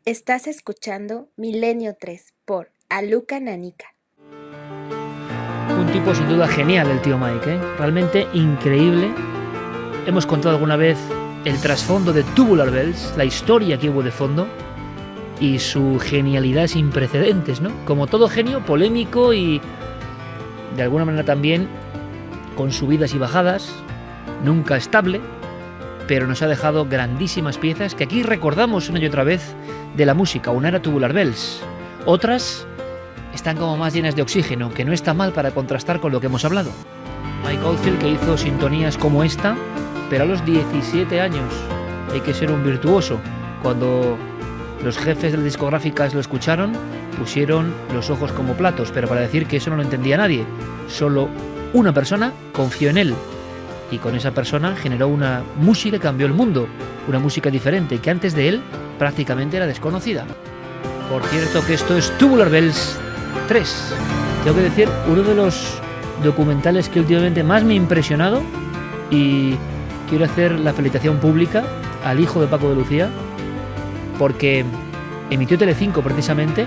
Estás escuchando Milenio 3 por Aluka Nanika. Un tipo sin duda genial el tío Mike, ¿eh? Realmente increíble. Hemos contado alguna vez el trasfondo de Tubular Bells, la historia que hubo de fondo, y su genialidad sin precedentes, ¿no? Como todo genio, polémico y de alguna manera también con subidas y bajadas, nunca estable, pero nos ha dejado grandísimas piezas que aquí recordamos una y otra vez de la música. Una era Tubular Bells, otras están como más llenas de oxígeno, que no está mal para contrastar con lo que hemos hablado. Mike Oldfield, que hizo sintonías como esta, pero a los 17 años. Hay que ser un virtuoso. Cuando los jefes de las discográficas lo escucharon, pusieron los ojos como platos, pero para decir que eso no lo entendía nadie. Solo una persona confió en él, y con esa persona generó una música que cambió el mundo, una música diferente, que antes de él prácticamente era desconocida. Por cierto que esto es Tubular Bells 3. Tengo que decir, uno de los documentales que últimamente más me ha impresionado, y quiero hacer la felicitación pública al hijo de Paco de Lucía, porque emitió Telecinco precisamente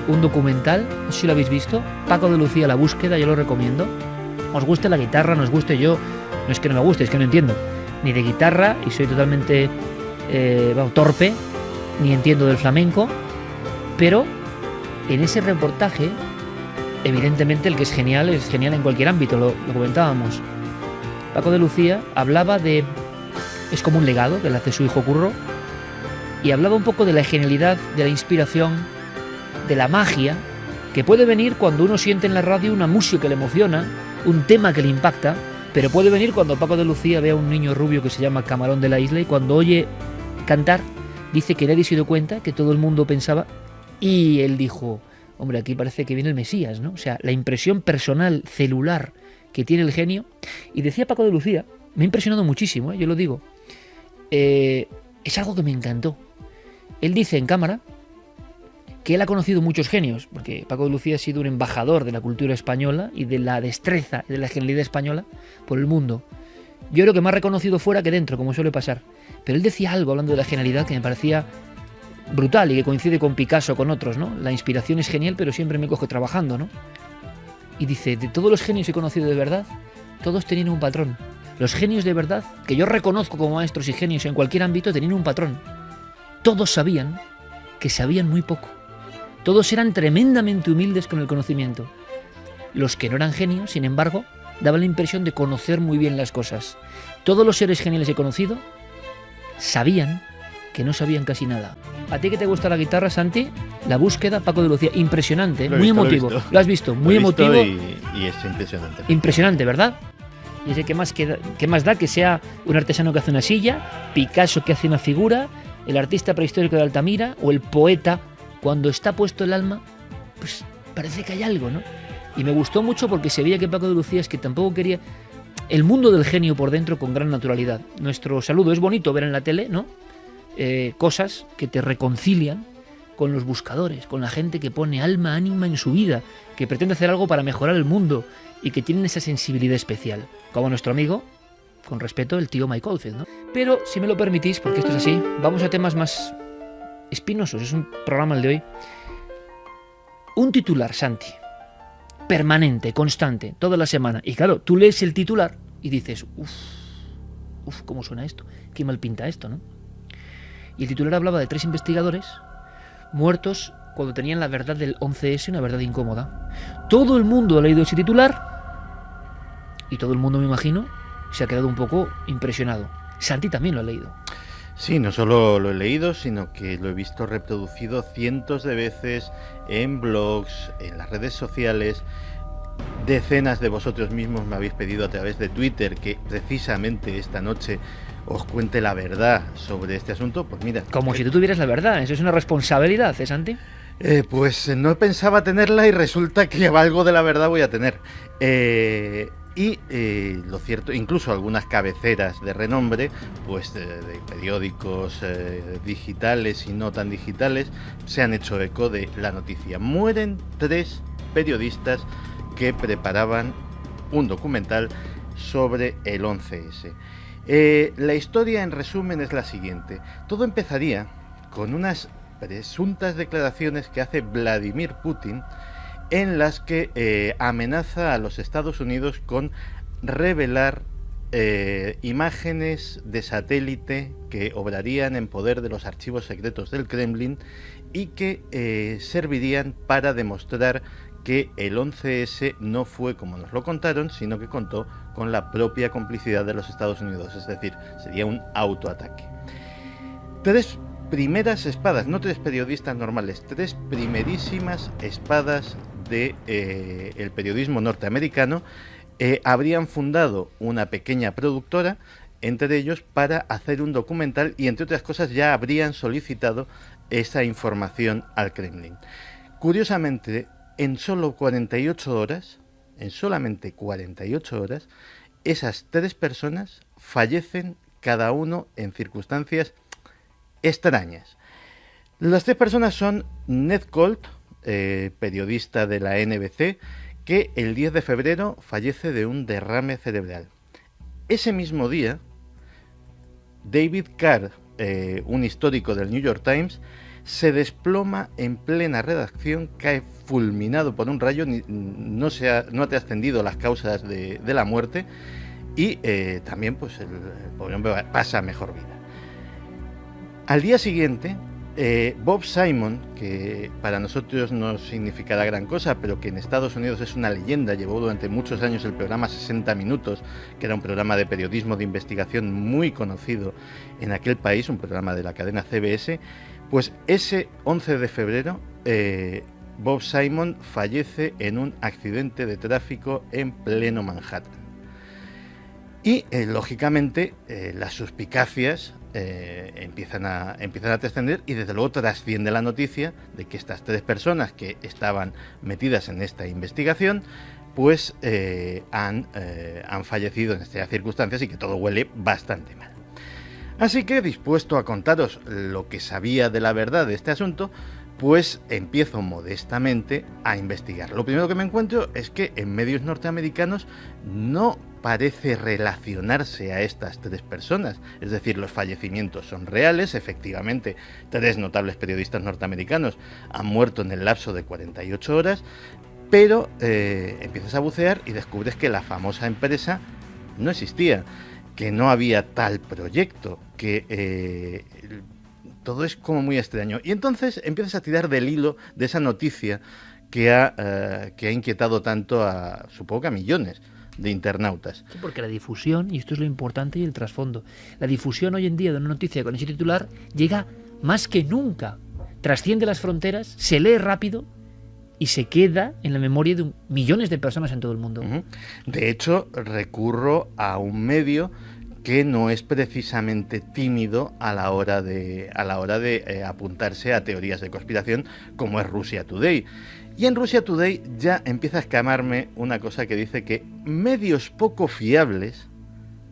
un documental, no sé si lo habéis visto, Paco de Lucía, La búsqueda. Yo lo recomiendo. Os guste la guitarra, no os guste, yo no es que no me guste, es que no entiendo ni de guitarra y soy totalmente torpe, ni entiendo del flamenco, pero en ese reportaje, evidentemente el que es genial en cualquier ámbito, lo comentábamos. Paco de Lucía hablaba de... es como un legado que le hace su hijo Curro, y hablaba un poco de la genialidad, de la inspiración, de la magia, que puede venir cuando uno siente en la radio una música que le emociona, un tema que le impacta, pero puede venir cuando Paco de Lucía ve a un niño rubio que se llama Camarón de la Isla, y cuando oye cantar, dice que nadie se dio cuenta, que todo el mundo pensaba, y él dijo, hombre, aquí parece que viene el Mesías, ¿no? O sea, la impresión personal, celular, que tiene el genio. Y decía Paco de Lucía, me ha impresionado muchísimo, yo lo digo, es algo que me encantó. Él dice en cámara que él ha conocido muchos genios, porque Paco de Lucía ha sido un embajador de la cultura española y de la destreza y de la genialidad española por el mundo. Yo creo que más reconocido fuera que dentro, como suele pasar. Pero él decía algo hablando de la genialidad que me parecía brutal y que coincide con Picasso, con otros, ¿no? La inspiración es genial, pero siempre me coge trabajando, ¿no? Y dice, de todos los genios que he conocido de verdad, todos tenían un patrón. Los genios de verdad, que yo reconozco como maestros y genios en cualquier ámbito, tenían un patrón. Todos sabían que sabían muy poco. Todos eran tremendamente humildes con el conocimiento. Los que no eran genios, sin embargo, daban la impresión de conocer muy bien las cosas. Todos los seres geniales que he conocido sabían que no sabían casi nada. ¿A ti que te gusta la guitarra, Santi? La búsqueda, Paco de Lucía, impresionante, muy emotivo. ¿Lo has visto? Muy emotivo. Y es impresionante. Impresionante, ¿verdad? Y ese ¿qué más da que sea un artesano que hace una silla, Picasso que hace una figura, el artista prehistórico de Altamira o el poeta? Cuando está puesto el alma, pues parece que hay algo, ¿no? Y me gustó mucho porque se veía que Paco de Lucía es que tampoco quería el mundo del genio por dentro con gran naturalidad. Nuestro saludo, es bonito ver en la tele, ¿no? Cosas que te reconcilian con los buscadores, con la gente que pone alma, ánima en su vida, que pretende hacer algo para mejorar el mundo y que tienen esa sensibilidad especial, como nuestro amigo, con respeto, el tío Mike Oldfield, ¿no? Pero, si me lo permitís, porque esto es así, vamos a temas más espinosos. Es un programa el de hoy. Un titular, Santi, permanente, constante, toda la semana. Y claro, tú lees el titular y dices, uff, ¿cómo suena esto? Qué mal pinta esto, ¿no? Y el titular hablaba de 3 investigadores muertos cuando tenían la verdad del 11S, una verdad incómoda. Todo el mundo ha leído ese titular y todo el mundo, me imagino, se ha quedado un poco impresionado. Santi también lo ha leído. Sí, no solo lo he leído, sino que lo he visto reproducido cientos de veces en blogs, en las redes sociales. Decenas de vosotros mismos me habéis pedido a través de Twitter que precisamente esta noche os cuente la verdad sobre este asunto. Pues mira, como si tú tuvieras la verdad, eso es una responsabilidad, ¿eh, Santi? Pues no pensaba tenerla y resulta que algo de la verdad voy a tener. Lo cierto, incluso algunas cabeceras de renombre, pues de periódicos digitales y no tan digitales, se han hecho eco de la noticia. Mueren 3 periodistas que preparaban un documental sobre el 11S. La historia, en resumen, es la siguiente. Todo empezaría con unas presuntas declaraciones que hace Vladimir Putin, en las que amenaza a los Estados Unidos con revelar imágenes de satélite que obrarían en poder de los archivos secretos del Kremlin y que servirían para demostrar que el 11S no fue como nos lo contaron, sino que contó con la propia complicidad de los Estados Unidos, es decir, sería un autoataque. 3 primeras espadas, no 3 periodistas normales, 3 primerísimas espadas de el periodismo norteamericano habrían fundado una pequeña productora, entre ellos, para hacer un documental y, entre otras cosas, ya habrían solicitado esa información al Kremlin. Curiosamente, en solo 48 horas, en solamente 48 horas, esas 3 personas fallecen cada uno en circunstancias extrañas. Las 3 personas son Ned Colt, periodista de la NBC, que el 10 de febrero fallece de un derrame cerebral. Ese mismo día, David Carr, un histórico del New York Times, se desploma en plena redacción, cae fulminado por un rayo, no ha trascendido las causas de la muerte y también pues el pobre hombre pasa mejor vida. Al día siguiente, Bob Simon, que para nosotros no significará gran cosa, pero que en Estados Unidos es una leyenda, llevó durante muchos años el programa 60 Minutos, que era un programa de periodismo de investigación muy conocido en aquel país, un programa de la cadena CBS, pues ese 11 de febrero Bob Simon fallece en un accidente de tráfico en pleno Manhattan. Y, lógicamente, las suspicacias empiezan a trascender y desde luego trasciende la noticia de que estas 3 personas que estaban metidas en esta investigación pues han fallecido en estas circunstancias y que todo huele bastante mal. Así que, dispuesto a contaros lo que sabía de la verdad de este asunto, pues empiezo modestamente a investigar. Lo primero que me encuentro es que en medios norteamericanos no parece relacionarse a estas 3 personas, es decir, los fallecimientos son reales, efectivamente 3 notables periodistas norteamericanos han muerto en el lapso de 48 horas, pero empiezas a bucear y descubres que la famosa empresa no existía, que no había tal proyecto, que todo es como muy extraño. Y entonces empiezas a tirar del hilo de esa noticia que ha inquietado tanto a, supongo que a millones de internautas. Sí, porque la difusión, y esto es lo importante y el trasfondo, la difusión hoy en día de una noticia con ese titular llega más que nunca, trasciende las fronteras, se lee rápido y se queda en la memoria de millones de personas en todo el mundo. Uh-huh. De hecho, recurro a un medio que no es precisamente tímido a la hora de apuntarse a teorías de conspiración, como es Russia Today. Y en Russia Today ya empieza a escamarme una cosa que dice que medios poco fiables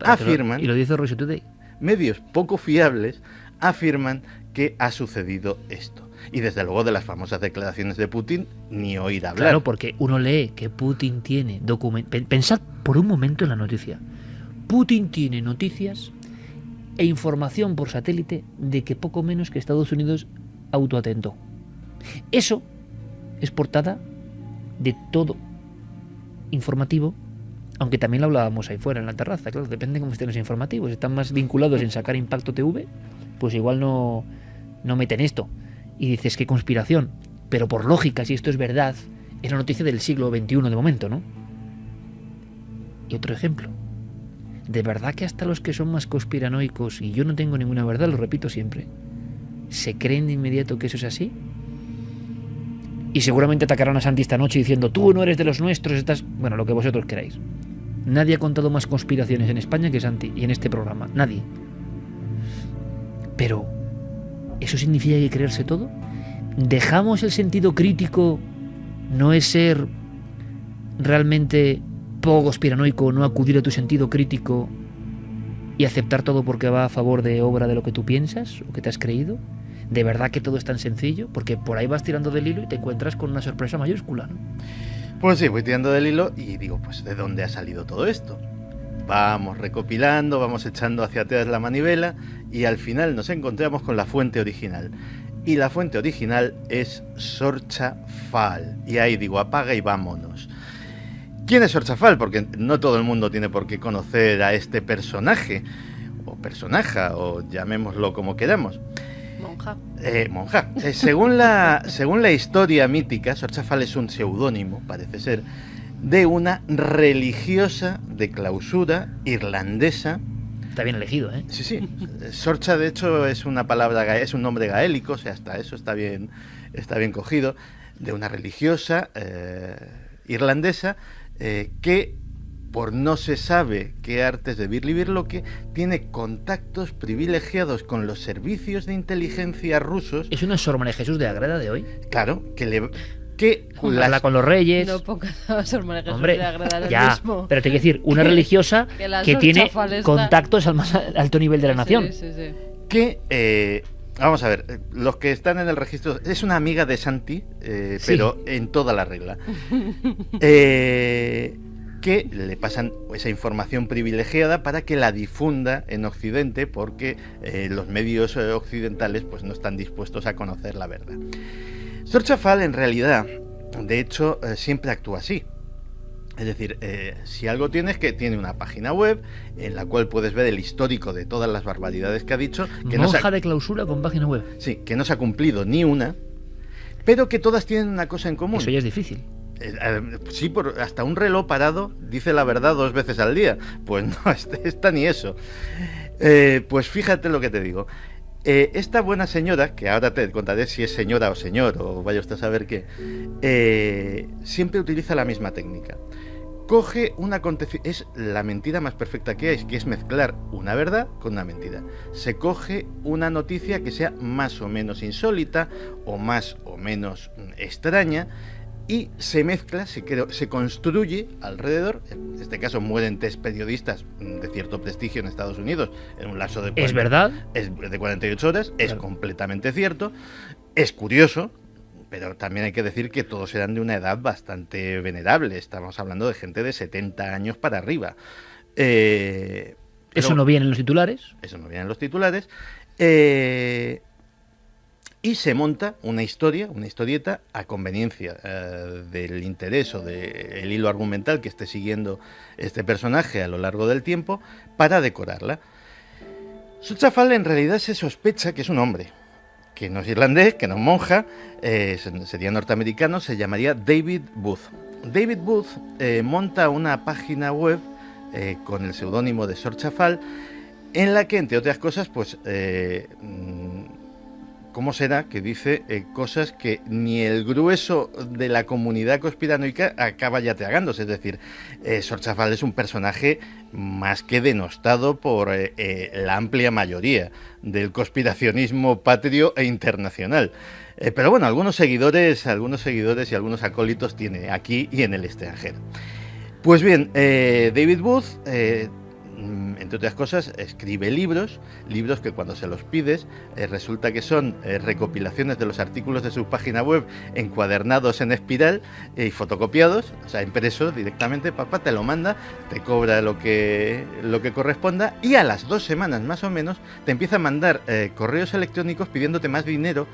afirman... ¿Y lo dice Russia Today? Medios poco fiables afirman que ha sucedido esto. Y desde luego de las famosas declaraciones de Putin, ni oír hablar. Claro, porque uno lee que Putin tiene documentos... Pensad por un momento en la noticia. Putin tiene noticias e información por satélite de que poco menos que Estados Unidos autoatentó. Eso es portada de todo informativo, aunque también lo hablábamos ahí fuera en la terraza, claro, depende de cómo estén los informativos. Si están más vinculados en sacar Impacto TV, pues igual no meten esto. Y dices, qué conspiración. Pero por lógica, si esto es verdad, es la noticia del siglo XXI de momento, ¿no? Y otro ejemplo. De verdad que hasta los que son más conspiranoicos, y yo no tengo ninguna verdad, lo repito siempre, ¿se creen de inmediato que eso es así? Y seguramente atacarán a Santi esta noche diciendo, tú no eres de los nuestros, estás... Bueno, lo que vosotros queráis. Nadie ha contado más conspiraciones en España que Santi, y en este programa. Nadie. Pero, ¿eso significa que creerse todo? ¿Dejamos el sentido crítico? ¿No es ser realmente poco conspiranoico, no acudir a tu sentido crítico y aceptar todo porque va a favor de obra de lo que tú piensas o que te has creído? ¿De verdad que todo es tan sencillo? Porque por ahí vas tirando del hilo y te encuentras con una sorpresa mayúscula, ¿no? Pues sí, voy tirando del hilo y digo, pues ¿de dónde ha salido todo esto? Vamos recopilando, vamos echando hacia atrás la manivela y al final nos encontramos con la fuente original. y la fuente original es Sorchafal. Y ahí digo, apaga y vámonos. ¿Quién es Sorchafal? Porque no todo el mundo tiene por qué conocer a este personaje, o personaja, o llamémoslo como queramos. Monja. Monja. Según la historia mítica, Sorchafal es un seudónimo, parece ser, de una religiosa de clausura irlandesa. Está bien elegido, ¿eh? Sí, sí. Sorcha, de hecho, es una palabra, es un nombre gaélico, o sea, hasta eso está bien cogido, de una religiosa irlandesa que, por no se sabe qué artes de birlibirloque, tiene contactos privilegiados con los servicios de inteligencia rusos. Es una Sor María Jesús de Agreda de hoy. Claro, Habla con los reyes. No pongas a Sor María Jesús Hombre, de Agreda en el ya, mismo. pero te quiero decir, una religiosa que la que Sor tiene Chafal está- contactos al más alto nivel de la nación. Sí, sí, sí. que vamos a ver, los que están en el registro, es una amiga de Santi, Sí. pero en toda la regla, que le pasan esa información privilegiada para que la difunda en Occidente, porque los medios occidentales pues no están dispuestos a conocer la verdad. Sorchafal, en realidad, de hecho, siempre actúa así. Es decir, si algo tiene es que tiene una página web en la cual puedes ver el histórico de todas las barbaridades que ha dicho, que no se Monja ha, de clausura con página web. sí, que no se ha cumplido ni una, pero que todas tienen una cosa en común. Eso ya es difícil. Sí, hasta un reloj parado dice la verdad 2 veces al día. Pues no, esta ni eso. Pues fíjate lo que te digo. Esta buena señora, que ahora te contaré si es señora o señor, o vaya usted a saber qué, siempre utiliza la misma técnica. Coge un acontecimiento, es la mentira más perfecta que hay, que es mezclar una verdad con una mentira. Se coge una noticia que sea más o menos insólita o más o menos extraña, y se mezcla, se construye alrededor. En este caso mueren 3 periodistas de cierto prestigio en Estados Unidos en un lapso de ¿Es verdad? es de 48 horas, es Claro. completamente cierto, es curioso, pero también hay que decir que todos eran de una edad bastante venerable. Estamos hablando de gente de 70 años para arriba. Pero Eso no viene en los titulares. eso no viene en los titulares. Y se monta una historieta a conveniencia del interés o del hilo argumental que esté siguiendo este personaje a lo largo del tiempo para decorarla. Sorchafal en realidad se sospecha que es un hombre, que no es irlandés, que no es monja, sería norteamericano, se llamaría David Booth. David Booth monta una página web con el seudónimo de Sorchafal, en la que, entre otras cosas, pues ¿cómo será que dice cosas que ni el grueso de la comunidad conspiranoica acaba ya tragándose? Es decir, Sorchafal es un personaje más que denostado por la amplia mayoría del conspiracionismo patrio e internacional. Pero bueno, algunos seguidores y algunos acólitos tiene aquí y en el extranjero. Pues bien, David Booth, entre otras cosas, escribe libros que cuando se los pides resulta que son recopilaciones de los artículos de su página web encuadernados en espiral y fotocopiados, o sea, impresos directamente. Papá te lo manda, te cobra lo que corresponda, y a las 2 semanas más o menos te empieza a mandar correos electrónicos pidiéndote más dinero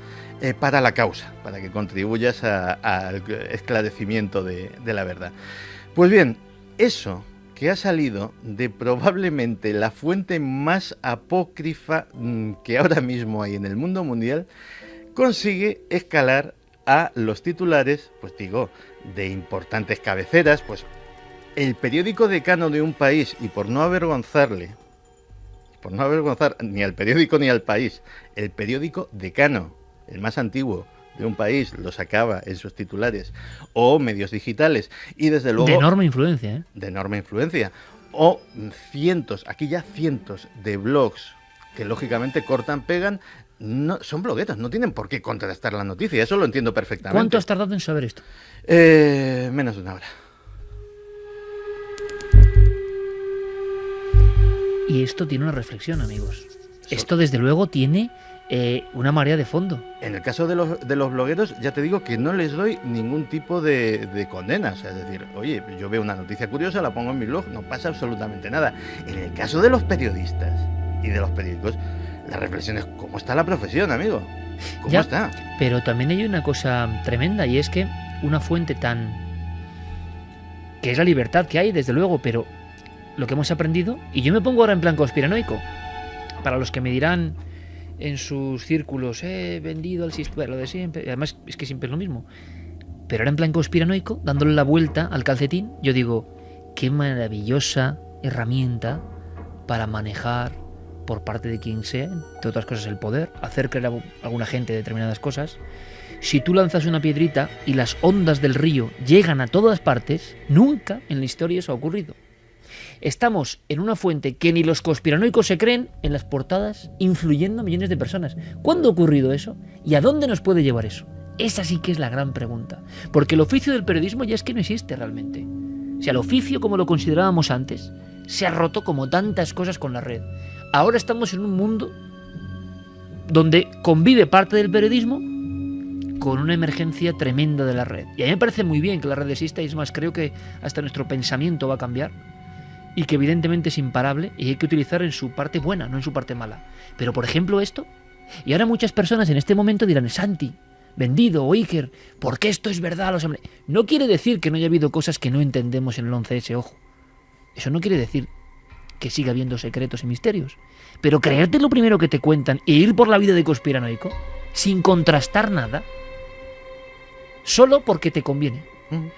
para la causa, para que contribuyas al esclarecimiento de la verdad. Pues bien, eso que ha salido de probablemente la fuente más apócrifa que ahora mismo hay en el mundo mundial, consigue escalar a los titulares, pues digo, de importantes cabeceras. Pues el periódico decano de un país, y por no avergonzar ni al periódico ni al país, el periódico decano, el más antiguo de un país, lo sacaba en sus titulares, o medios digitales, y desde luego De enorme influencia, ¿eh? de enorme influencia, o cientos de blogs que lógicamente cortan, pegan, no, son blogueros, no tienen por qué contrastar la noticia, eso lo entiendo perfectamente. ¿Cuánto has tardado en saber esto? Menos de 1 hora. Y esto tiene una reflexión, amigos. Esto, desde luego, tiene una marea de fondo. En el caso de los blogueros, ya te digo que no les doy ningún tipo de condena. O sea, es decir, oye, yo veo una noticia curiosa, la pongo en mi blog, no pasa absolutamente nada. En el caso de los periodistas y de los periódicos, la reflexión es cómo está la profesión, amigo. ¿Cómo Ya, está? pero también hay una cosa tremenda, y es que una fuente tan... que es la libertad que hay, desde luego, pero lo que hemos aprendido, y yo me pongo ahora en plan conspiranoico, para los que me dirán en sus círculos, he vendido al sistema, lo de siempre, y además es que siempre es lo mismo, pero ahora en plan conspiranoico, dándole la vuelta al calcetín, yo digo, qué maravillosa herramienta para manejar por parte de quien sea, entre otras cosas el poder, hacer creer a alguna gente determinadas cosas. Si tú lanzas una piedrita y las ondas del río llegan a todas partes, nunca en la historia eso ha ocurrido. Estamos en una fuente que ni los conspiranoicos se creen, en las portadas, influyendo a millones de personas. ¿Cuándo ha ocurrido eso? ¿Y a dónde nos puede llevar eso? Esa sí que es la gran pregunta. Porque el oficio del periodismo ya es que no existe realmente. O sea, el oficio como lo considerábamos antes se ha roto como tantas cosas con la red. Ahora estamos en un mundo donde convive parte del periodismo con una emergencia tremenda de la red. Y a mí me parece muy bien que la red exista, y es más, creo que hasta nuestro pensamiento va a cambiar, y que evidentemente es imparable y hay que utilizar en su parte buena, no en su parte mala. Pero por ejemplo esto, y ahora muchas personas en este momento dirán, Santi, vendido o Iker, ¿por qué esto es verdad? No quiere decir que no haya habido cosas que no entendemos en el 11S, ojo. Eso no quiere decir que siga habiendo secretos y misterios. Pero creerte lo primero que te cuentan e ir por la vida de conspiranoico, sin contrastar nada, solo porque te conviene,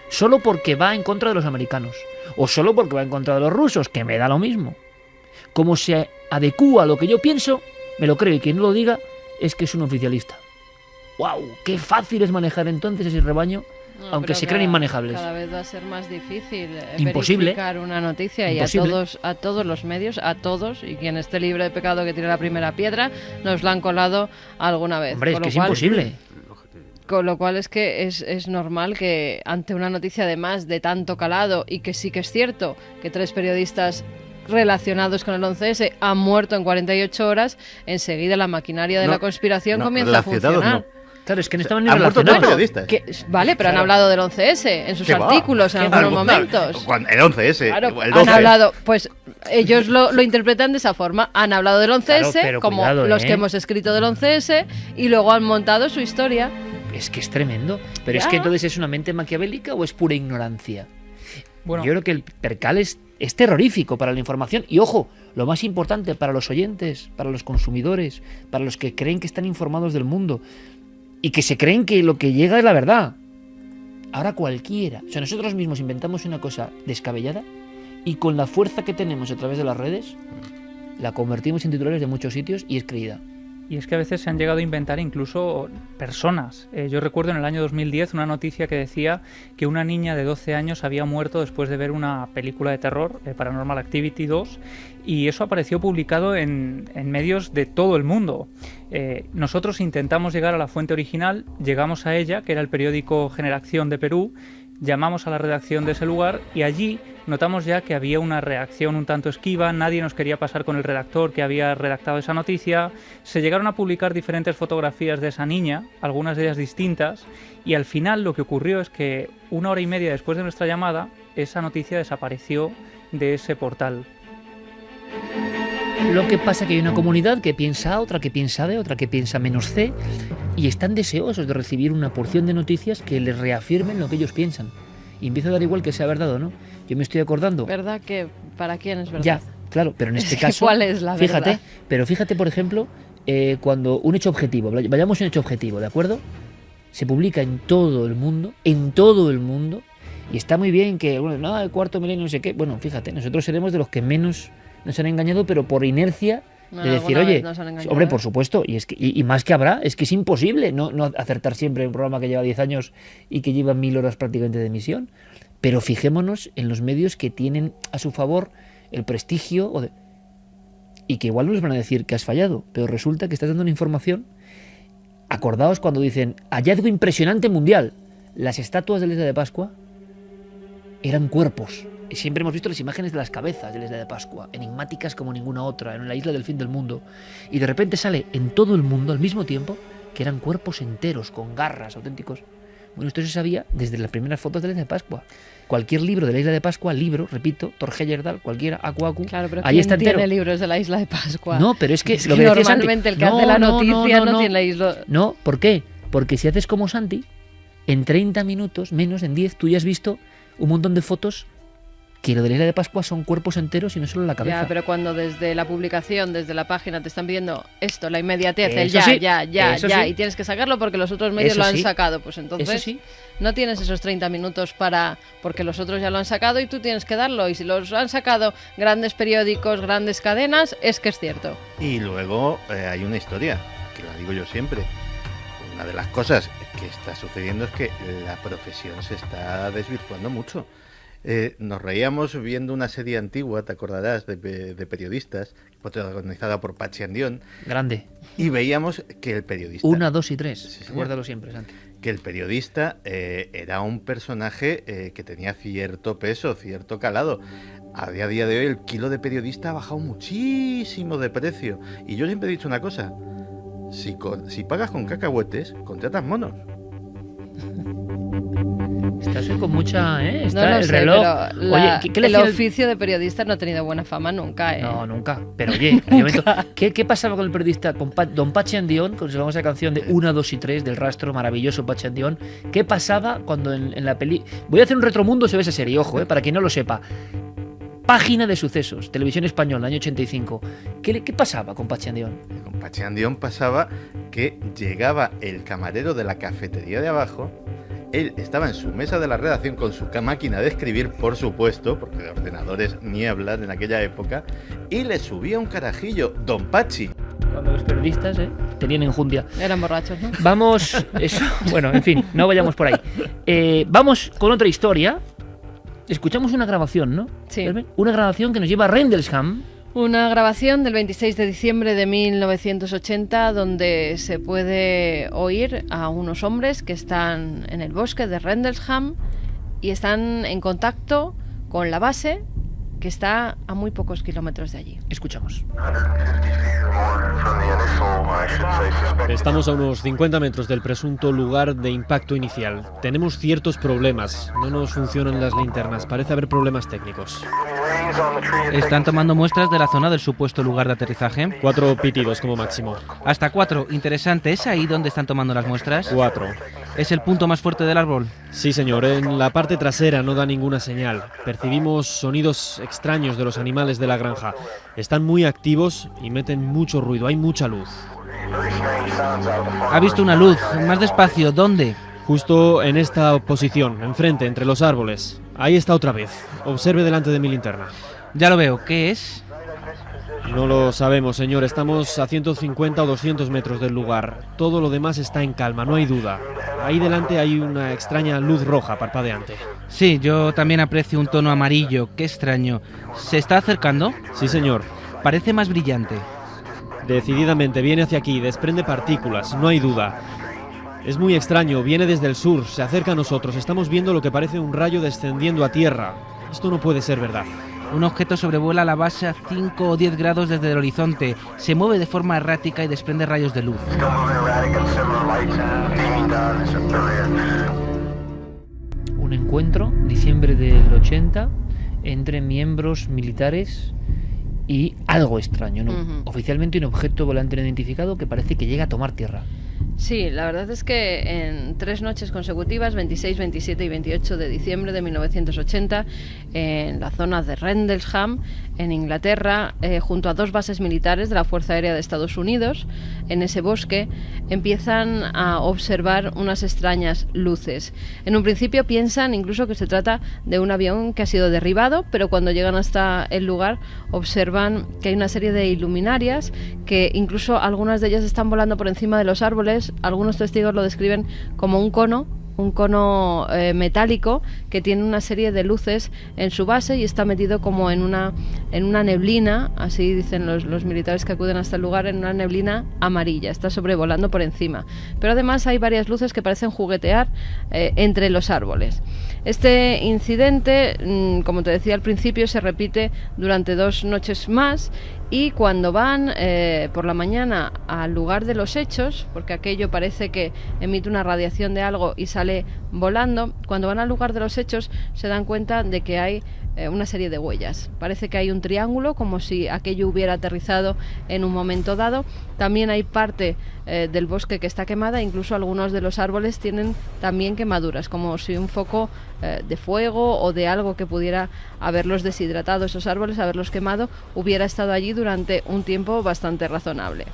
solo porque va en contra de los americanos, o solo porque va en contra de los rusos, que me da lo mismo. Como se adecúa a lo que yo pienso, me lo creo, y quien no lo diga es que es un oficialista. ¡Wow! ¡Qué fácil es manejar entonces ese rebaño! No, aunque pero se creen inmanejables. Cada vez va a ser más difícil Imposible. verificar una noticia. Imposible. Y a todos los medios, a todos, y quien esté libre de pecado que tire la primera piedra, nos la han colado alguna vez. Hombre, es que es imposible. Con lo cual es que es normal que ante una noticia además de tanto calado, y que sí que es cierto que 3 periodistas relacionados con el 11S han muerto en 48 horas, enseguida la maquinaria de la conspiración comienza a funcionar. Claro, es que no estaban ni Han muerto relacionados. 3 periodistas. Vale, pero han hablado del 11S en sus ¿Qué va? artículos en ¿Qué algunos va? momentos. El 11S, Claro, el han 12. hablado, pues ellos lo interpretan de esa forma. Han hablado del 11S, Claro, pero como cuidado, los que hemos escrito del 11S, y luego han montado su historia. Es que es tremendo. Pero Ya. es que entonces es una mente maquiavélica o es pura ignorancia. Bueno, Yo creo que el percal es terrorífico para la información. Y ojo, lo más importante para los oyentes, para los consumidores, para los que creen que están informados del mundo y que se creen que lo que llega es la verdad. Ahora cualquiera, o sea, nosotros mismos inventamos una cosa descabellada y con la fuerza que tenemos a través de las redes la convertimos en titulares de muchos sitios y es creída. y es que a veces se han llegado a inventar incluso personas. Yo recuerdo en el año 2010 una noticia que decía que una niña de 12 años había muerto después de ver una película de terror, Paranormal Activity 2, y eso apareció publicado en medios de todo el mundo. Nosotros intentamos llegar a la fuente original, llegamos a ella, que era el periódico Generación de Perú, llamamos a la redacción de ese lugar y allí notamos ya que había una reacción un tanto esquiva, nadie nos quería pasar con el redactor que había redactado esa noticia, se llegaron a publicar diferentes fotografías de esa niña, algunas de ellas distintas, y al final lo que ocurrió es que 1 hora y media después de nuestra llamada, esa noticia desapareció de ese portal. Lo que pasa es que hay una comunidad que piensa A, otra que piensa B, otra que piensa menos C, y están deseosos de recibir una porción de noticias que les reafirmen lo que ellos piensan. Y empieza a dar igual que sea verdad o no. Yo me estoy acordando... ¿Verdad que para quién es verdad? Ya, claro, pero en este caso... ¿Cuál es la fíjate, verdad? pero fíjate, por ejemplo, cuando un hecho objetivo, vayamos a un hecho objetivo, ¿de acuerdo? Se publica en todo el mundo, y está muy bien que, bueno, no, el cuarto milenio, no sé qué. Bueno, fíjate, nosotros seremos de los que menos nos han engañado, pero por inercia No, de decir, alguna oye, vez nos han engañado, hombre, ¿eh? por supuesto, y es que y más que habrá, es que es imposible no acertar siempre en un programa que lleva 10 años y que lleva 1000 horas prácticamente de emisión. Pero fijémonos en los medios que tienen a su favor el prestigio y que igual no les van a decir que has fallado, pero resulta que estás dando una información. Acordaos cuando dicen hallazgo impresionante mundial. Las estatuas de la isla de Pascua eran cuerpos. Y siempre hemos visto las imágenes de las cabezas de la isla de Pascua, enigmáticas como ninguna otra, en la isla del fin del mundo. Y de repente sale en todo el mundo al mismo tiempo que eran cuerpos enteros, con garras, auténticos. Bueno, esto se sabía desde las primeras fotos de la isla de Pascua. Cualquier libro de la isla de Pascua, libro, repito, Thor Heyerdahl, cualquiera, Aku Aku, Claro, pero ahí ¿quién está entero. tiene libros de la isla de Pascua? No, pero es que Es lo que que decía Santi- normalmente el que hace la noticia no tiene la isla. No, ¿por qué? Porque si haces como Santi, en 30 minutos, menos en 10, tú ya has visto un montón de fotos que lo de la isla de Pascua son cuerpos enteros y no solo la cabeza. Ya, pero cuando desde la publicación, desde la página te están pidiendo esto, la inmediatez, el Eso ya, sí, ya, eso ya, sí. y tienes que sacarlo porque los otros medios Eso lo han sí. sacado, pues entonces Eso sí. no tienes esos 30 minutos porque los otros ya lo han sacado y tú tienes que darlo, y si los han sacado grandes periódicos, grandes cadenas, es que es cierto. Y luego hay una historia, que la digo yo siempre. Una de las cosas que está sucediendo es que la profesión se está desvirtuando mucho. Nos reíamos viendo una serie antigua, te acordarás, de periodistas, protagonizada por Pachi Andión, Grande. y veíamos que el periodista... 1, 2 y 3. Sí, señor. Recuérdalo siempre, Santi. Que el periodista era un personaje que tenía cierto peso, cierto calado. A día de hoy el kilo de periodista ha bajado muchísimo de precio. Y yo siempre he dicho una cosa, si pagas con cacahuetes, contratas monos. Estás hoy con mucha... Está No lo el sé, reloj. pero Oye, ¿qué le el decía oficio de periodista no ha tenido buena fama nunca, ¿eh? No, nunca. Pero oye, hay un momento- ¿qué pasaba con el periodista, con Don Pachi Andión, con su famosa canción de 1, 2 y 3 del rastro maravilloso Pachi Andión? ¿Qué pasaba cuando en la peli... Voy a hacer un retromundo sobre esa serie, ojo, para quien no lo sepa. Página de sucesos, Televisión Española, año 85. ¿Qué pasaba con Pachi Andión? Con Pachi Andión pasaba que llegaba el camarero de la cafetería de abajo. Él estaba en su mesa de la redacción con su máquina de escribir, por supuesto, porque de ordenadores ni hablar en aquella época, y le subía un carajillo, Don Pachi. Cuando los periodistas tenían enjundia. Eran borrachos, ¿no? Vamos, eso, bueno, en fin, no vayamos por ahí. Vamos con otra historia. Escuchamos una grabación, ¿no? Sí. Carmen? Una grabación que nos lleva a Rendlesham. Una grabación del 26 de diciembre de 1980 donde se puede oír a unos hombres que están en el bosque de Rendlesham y están en contacto con la base que está a muy pocos kilómetros de allí. Escuchamos. Estamos a unos 50 metros del presunto lugar de impacto inicial. Tenemos ciertos problemas. No nos funcionan las linternas. Parece haber problemas técnicos. ¿Están tomando muestras de la zona del supuesto lugar de aterrizaje? 4 pitidos como máximo. Hasta 4. Interesante. ¿Es ahí donde están tomando las muestras? 4. ¿Es el punto más fuerte del árbol? Sí, señor. En la parte trasera no da ninguna señal. Percibimos sonidos extraños de los animales de la granja. Están muy activos y meten mucho ruido. Hay mucha luz. Ha visto una luz. Más despacio. ¿Dónde? Justo en esta posición, enfrente, entre los árboles. Ahí está otra vez. Observe delante de mi linterna. Ya lo veo. ¿Qué es? No lo sabemos, señor. Estamos a 150 o 200 metros del lugar. Todo lo demás está en calma, no hay duda. Ahí delante hay una extraña luz roja parpadeante. Sí, yo también aprecio un tono amarillo. Qué extraño. ¿Se está acercando? Sí, señor. Parece más brillante. Decididamente viene hacia aquí, desprende partículas, no hay duda. Es muy extraño, viene desde el sur, se acerca a nosotros. Estamos viendo lo que parece un rayo descendiendo a tierra. Esto no puede ser verdad. Un objeto sobrevuela la base a 5 o 10 grados desde el horizonte. Se mueve de forma errática y desprende rayos de luz. Un encuentro, diciembre del 80, entre miembros militares y algo extraño, ¿no? Ujú. Oficialmente un objeto volante no identificado que parece que llega a tomar tierra. Sí, la verdad es que en 3 noches consecutivas, 26, 27 y 28 de diciembre de 1980, en la zona de Rendlesham, en Inglaterra, junto a 2 bases militares de la Fuerza Aérea de Estados Unidos, en ese bosque, empiezan a observar unas extrañas luces. En un principio piensan incluso que se trata de un avión que ha sido derribado, pero cuando llegan hasta el lugar observan que hay una serie de iluminarias, que incluso algunas de ellas están volando por encima de los árboles. Algunos testigos lo describen como un cono metálico que tiene una serie de luces en su base y está metido como en una neblina, así dicen los militares que acuden hasta el lugar, en una neblina amarilla, está sobrevolando por encima. Pero además hay varias luces que parecen juguetear entre los árboles. Este incidente, como te decía al principio, se repite durante 2 noches más, y cuando van por la mañana al lugar de los hechos, porque aquello parece que emite una radiación de algo y sale sale volando. Cuando van al lugar de los hechos se dan cuenta de que hay una serie de huellas. Parece que hay un triángulo, como si aquello hubiera aterrizado en un momento dado. También hay parte del bosque que está quemada, incluso algunos de los árboles tienen también quemaduras, como si un foco de fuego o de algo que pudiera haberlos deshidratado, esos árboles, haberlos quemado, hubiera estado allí durante un tiempo bastante razonable.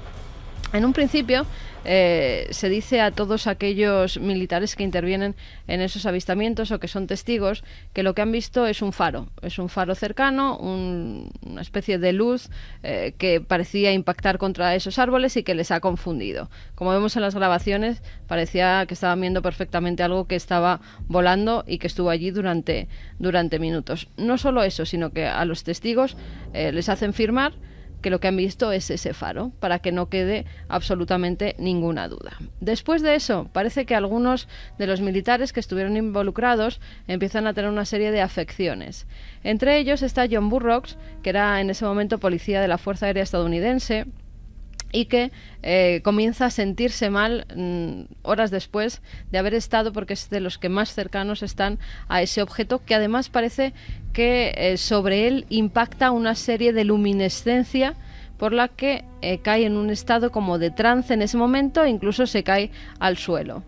En un principio se dice a todos aquellos militares que intervienen en esos avistamientos o que son testigos que lo que han visto es un faro cercano, una especie de luz que parecía impactar contra esos árboles y que les ha confundido. Como vemos en las grabaciones, parecía que estaban viendo perfectamente algo que estaba volando y que estuvo allí durante minutos. No solo eso, sino que a los testigos les hacen firmar que lo que han visto es ese faro, para que no quede absolutamente ninguna duda. Después de eso, parece que algunos de los militares que estuvieron involucrados empiezan a tener una serie de afecciones. Entre ellos está John Burroughs, que era en ese momento policía de la Fuerza Aérea estadounidense, y que comienza a sentirse mal horas después de haber estado, porque es de los que más cercanos están a ese objeto, que además parece que sobre él impacta una serie de luminescencia por la que cae en un estado como de trance en ese momento e incluso se cae al suelo.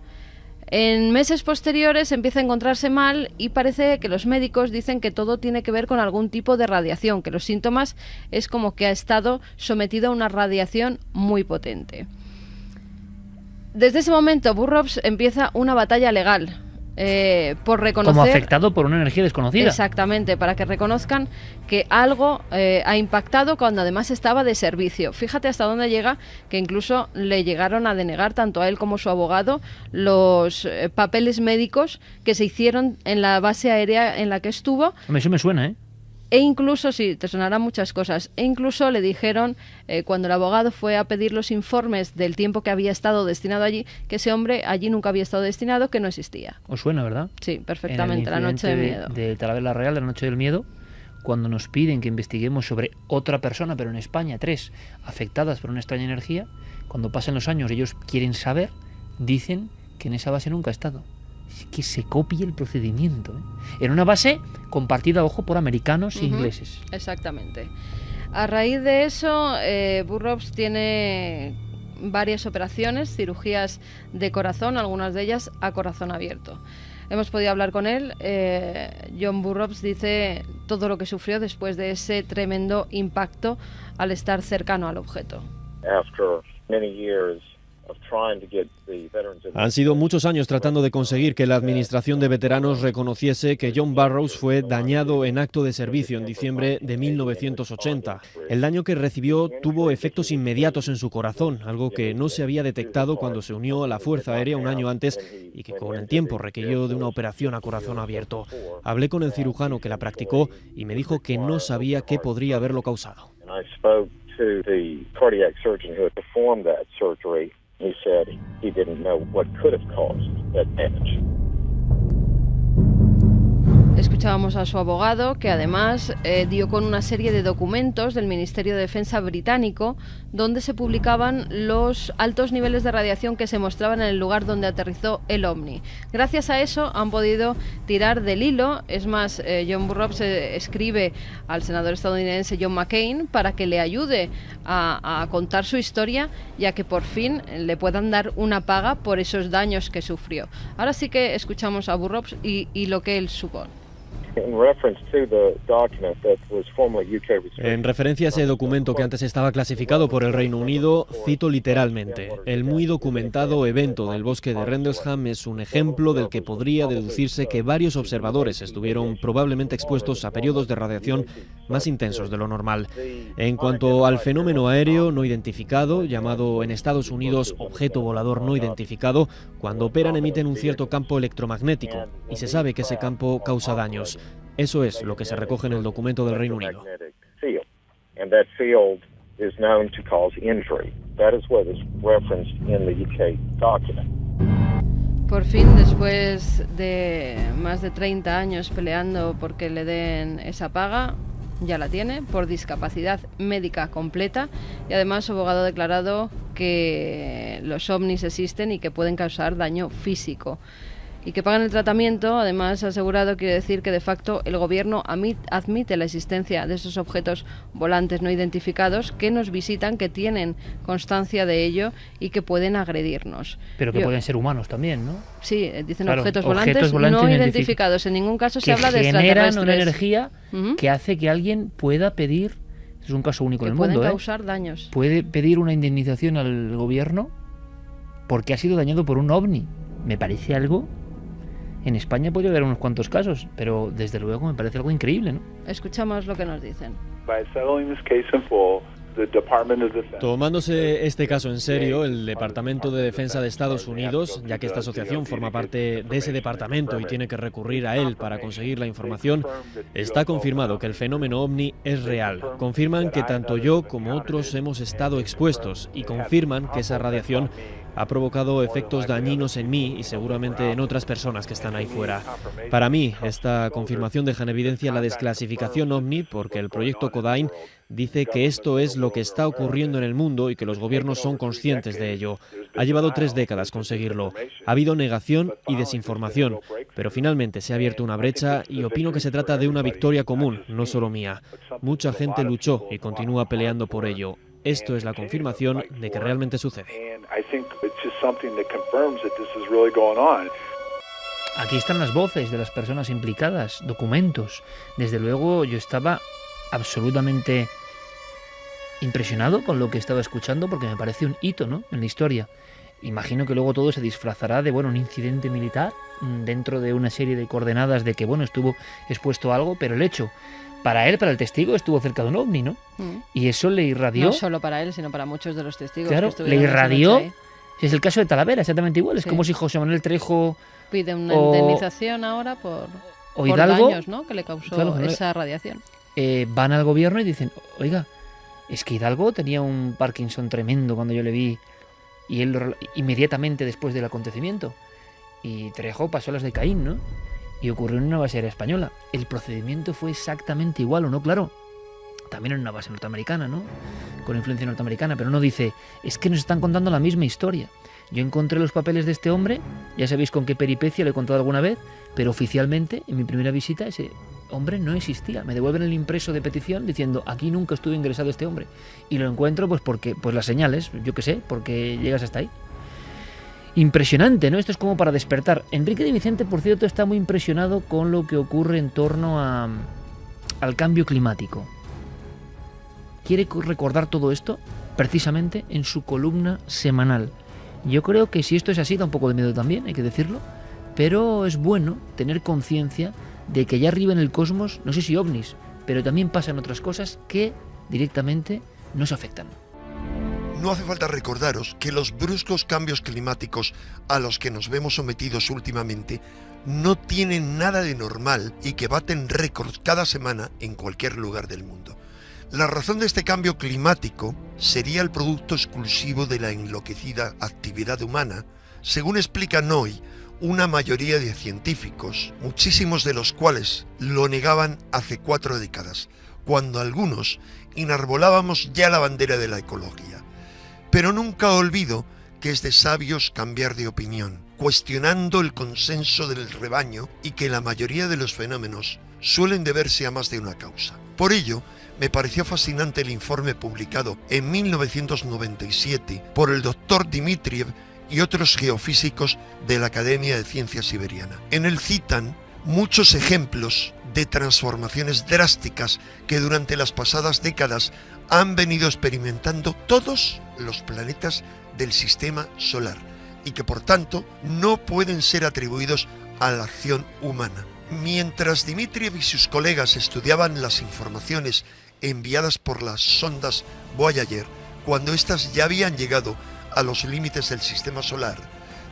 En meses posteriores empieza a encontrarse mal y parece que los médicos dicen que todo tiene que ver con algún tipo de radiación, que los síntomas es como que ha estado sometido a una radiación muy potente. Desde ese momento Burroughs empieza una batalla legal por reconocer... Como afectado por una energía desconocida. Exactamente, para que reconozcan que algo ha impactado cuando además estaba de servicio. Fíjate hasta dónde llega, que incluso le llegaron a denegar tanto a él como a su abogado los papeles médicos que se hicieron en la base aérea en la que estuvo. Eso me suena, ¿eh? E incluso, sí, te sonarán muchas cosas, e incluso le dijeron, cuando el abogado fue a pedir los informes del tiempo que había estado destinado allí, que ese hombre allí nunca había estado destinado, que no existía. ¿Os suena, verdad? Sí, perfectamente, La Noche del Miedo. De Talavera Real, de La Noche del Miedo, cuando nos piden que investiguemos sobre otra persona, pero en España, 3, afectadas por una extraña energía, cuando pasan los años ellos quieren saber, dicen que en esa base nunca ha estado. Es que se copia el procedimiento, ¿eh? En una base compartida, ojo, por americanos e ingleses. Exactamente. A raíz de eso, Burroughs tiene varias operaciones, cirugías de corazón, algunas de ellas a corazón abierto. Hemos podido hablar con él. John Burroughs dice todo lo que sufrió después de ese tremendo impacto al estar cercano al objeto. Han sido muchos años tratando de conseguir que la Administración de Veteranos reconociese que John Burroughs fue dañado en acto de servicio en diciembre de 1980. El daño que recibió tuvo efectos inmediatos en su corazón, algo que no se había detectado cuando se unió a la Fuerza Aérea un año antes y que con el tiempo requirió de una operación a corazón abierto. Hablé con el cirujano que la practicó y me dijo que no sabía qué podría haberlo causado. He said he didn't know what could have caused that damage. Escuchábamos a su abogado, que además dio con una serie de documentos del Ministerio de Defensa británico donde se publicaban los altos niveles de radiación que se mostraban en el lugar donde aterrizó el ovni. Gracias a eso han podido tirar del hilo. Es más, John Burroughs escribe al senador estadounidense John McCain para que le ayude a contar su historia y a que por fin le puedan dar una paga por esos daños que sufrió. Ahora sí que escuchamos a Burroughs y lo que él supo. En referencia a ese documento que antes estaba clasificado por el Reino Unido, cito literalmente: el muy documentado evento del bosque de Rendlesham es un ejemplo del que podría deducirse que varios observadores estuvieron probablemente expuestos a periodos de radiación más intensos de lo normal. En cuanto al fenómeno aéreo no identificado, llamado en Estados Unidos objeto volador no identificado, cuando operan emiten un cierto campo electromagnético y se sabe que ese campo causa daños. Eso es lo que se recoge en el documento del Reino Unido. Por fin, después de más de 30 años peleando porque le den esa paga, ya la tiene, por discapacidad médica completa, y además su abogado ha declarado que los ovnis existen y que pueden causar daño físico. Y que pagan el tratamiento, además asegurado, quiere decir que de facto el gobierno admite la existencia de esos objetos volantes no identificados que nos visitan, que tienen constancia de ello y que pueden agredirnos. Pero que pueden ser humanos también, ¿no? Sí, dicen Claro, objetos volantes no identificados. En ningún caso se habla de generan extraterrestres. una energía que hace que alguien pueda pedir, es un caso único en el mundo, pueden causar daños. Puede pedir una indemnización al gobierno porque ha sido dañado por un ovni. Me parece algo... En España podría haber unos cuantos casos, pero desde luego me parece algo increíble, ¿no? Escuchamos lo que nos dicen. Tomándose este caso en serio, el Departamento de Defensa de Estados Unidos, ya que esta asociación forma parte de ese departamento y tiene que recurrir a él para conseguir la información, está confirmado que el fenómeno ovni es real. Confirman que tanto yo como otros hemos estado expuestos y confirman que esa radiación ha provocado efectos dañinos en mí y seguramente en otras personas que están ahí fuera. Para mí, esta confirmación deja en evidencia la desclasificación ovni porque el proyecto Codine dice que esto es lo que está ocurriendo en el mundo y que los gobiernos son conscientes de ello. Ha llevado 3 décadas conseguirlo. Ha habido negación y desinformación, pero finalmente se ha abierto una brecha y opino que se trata de una victoria común, no solo mía. Mucha gente luchó y continúa peleando por ello. Esto es la confirmación de que realmente sucede. Aquí están las voces de las personas implicadas, documentos. Desde luego yo estaba absolutamente impresionado con lo que estaba escuchando porque me parece un hito, ¿no?, en la historia. Imagino que luego todo se disfrazará de, bueno, un incidente militar dentro de una serie de coordenadas de que, bueno, estuvo expuesto a algo, pero el hecho, para él, para el testigo, estuvo cerca de un ovni, ¿no? Y eso le irradió... No solo para él, sino para muchos de los testigos. Claro, que le irradió... Es el caso de Talavera, exactamente igual. Es como si José Manuel Trejo... Pide una indemnización ahora por Hidalgo, daños, ¿no?, que le causó esa radiación. Van al gobierno y dicen, oiga, es que Hidalgo tenía un Parkinson tremendo cuando yo le vi, y él inmediatamente después del acontecimiento. Y Trejo pasó las de Caín, ¿no? Y ocurrió en una base aérea española. El procedimiento fue exactamente igual, ¿o no? Claro, también en una base norteamericana, ¿no?, con influencia norteamericana, pero no dice, es que nos están contando la misma historia. Yo encontré los papeles de este hombre, ya sabéis con qué peripecia lo he contado alguna vez, pero oficialmente, en mi primera visita, ese hombre no existía. Me devuelven el impreso de petición diciendo, aquí nunca estuvo ingresado este hombre. Y lo encuentro pues porque, pues las señales, yo qué sé, porque llegas hasta ahí. Impresionante, ¿no? Esto es como para despertar. Enrique de Vicente, por cierto, está muy impresionado con lo que ocurre en torno al cambio climático. Quiere recordar todo esto precisamente en su columna semanal. Yo creo que si esto es así, da un poco de miedo también, hay que decirlo, pero es bueno tener conciencia de que allá arriba en el cosmos, no sé si ovnis, pero también pasan otras cosas que directamente nos afectan. No hace falta recordaros que los bruscos cambios climáticos a los que nos vemos sometidos últimamente no tienen nada de normal y que baten récords cada semana en cualquier lugar del mundo. La razón de este cambio climático sería el producto exclusivo de la enloquecida actividad humana, según explican hoy una mayoría de científicos, muchísimos de los cuales lo negaban hace 4 décadas, cuando algunos enarbolábamos ya la bandera de la ecología. Pero nunca olvido que es de sabios cambiar de opinión, cuestionando el consenso del rebaño y que la mayoría de los fenómenos suelen deberse a más de una causa. Por ello, me pareció fascinante el informe publicado en 1997 por el Dr. Dmitriev y otros geofísicos de la Academia de Ciencias Siberiana. En él citan muchos ejemplos de transformaciones drásticas que durante las pasadas décadas han venido experimentando todos los planetas del sistema solar y que por tanto no pueden ser atribuidos a la acción humana. Mientras Dmitriev y sus colegas estudiaban las informaciones enviadas por las sondas Voyager, cuando éstas ya habían llegado a los límites del sistema solar,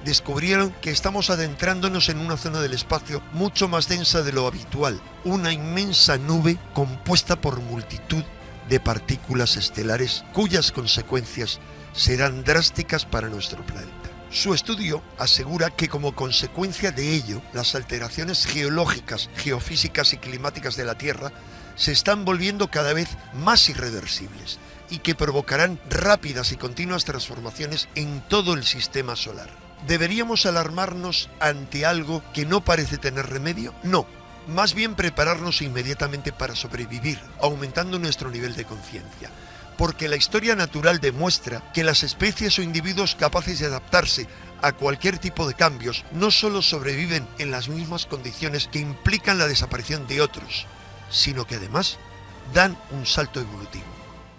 descubrieron que estamos adentrándonos en una zona del espacio mucho más densa de lo habitual, una inmensa nube compuesta por multitud de partículas estelares cuyas consecuencias serán drásticas para nuestro planeta. Su estudio asegura que como consecuencia de ello, las alteraciones geológicas, geofísicas y climáticas de la Tierra se están volviendo cada vez más irreversibles y que provocarán rápidas y continuas transformaciones en todo el sistema solar. ¿Deberíamos alarmarnos ante algo que no parece tener remedio? No, más bien prepararnos inmediatamente para sobrevivir, aumentando nuestro nivel de conciencia. Porque la historia natural demuestra que las especies o individuos capaces de adaptarse a cualquier tipo de cambios no solo sobreviven en las mismas condiciones que implican la desaparición de otros, sino que además dan un salto evolutivo.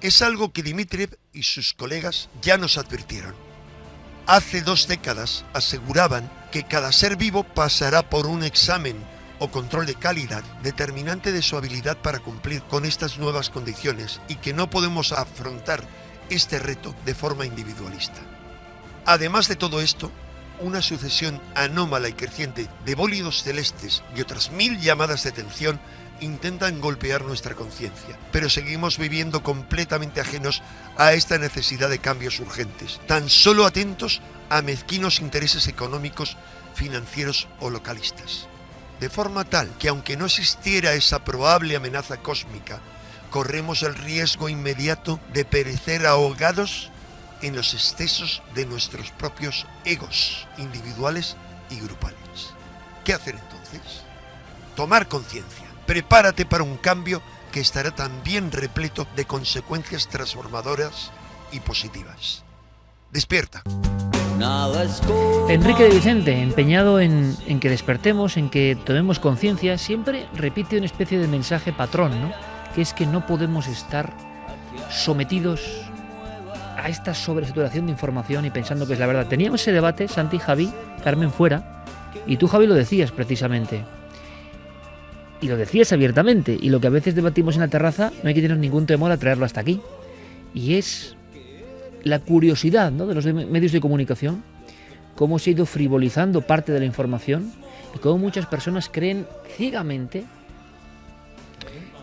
Es algo que Dmitriev y sus colegas ya nos advirtieron. Hace 2 décadas aseguraban que cada ser vivo pasará por un examen o control de calidad determinante de su habilidad para cumplir con estas nuevas condiciones y que no podemos afrontar este reto de forma individualista. Además de todo esto, una sucesión anómala y creciente de bólidos celestes y otras 1000 llamadas de atención intentan golpear nuestra conciencia, pero seguimos viviendo completamente ajenos a esta necesidad de cambios urgentes, tan solo atentos a mezquinos intereses económicos, financieros o localistas. De forma tal que aunque no existiera esa probable amenaza cósmica, corremos el riesgo inmediato de perecer ahogados en los excesos de nuestros propios egos individuales y grupales. ¿Qué hacer entonces? Tomar conciencia. Prepárate para un cambio que estará también repleto de consecuencias transformadoras y positivas. Despierta. Enrique de Vicente, empeñado en que despertemos, en que tomemos conciencia, siempre repite una especie de mensaje patrón, ¿no? Que es que no podemos estar sometidos a esta sobresaturación de información y pensando que es la verdad. Teníamos ese debate, Santi, Javi, Carmen fuera, y tú, Javi, lo decías precisamente. Y lo decías abiertamente, y lo que a veces debatimos en la terraza no hay que tener ningún temor a traerlo hasta aquí. Y es la curiosidad, ¿no?, de los medios de comunicación, cómo se ha ido frivolizando parte de la información y cómo muchas personas creen ciegamente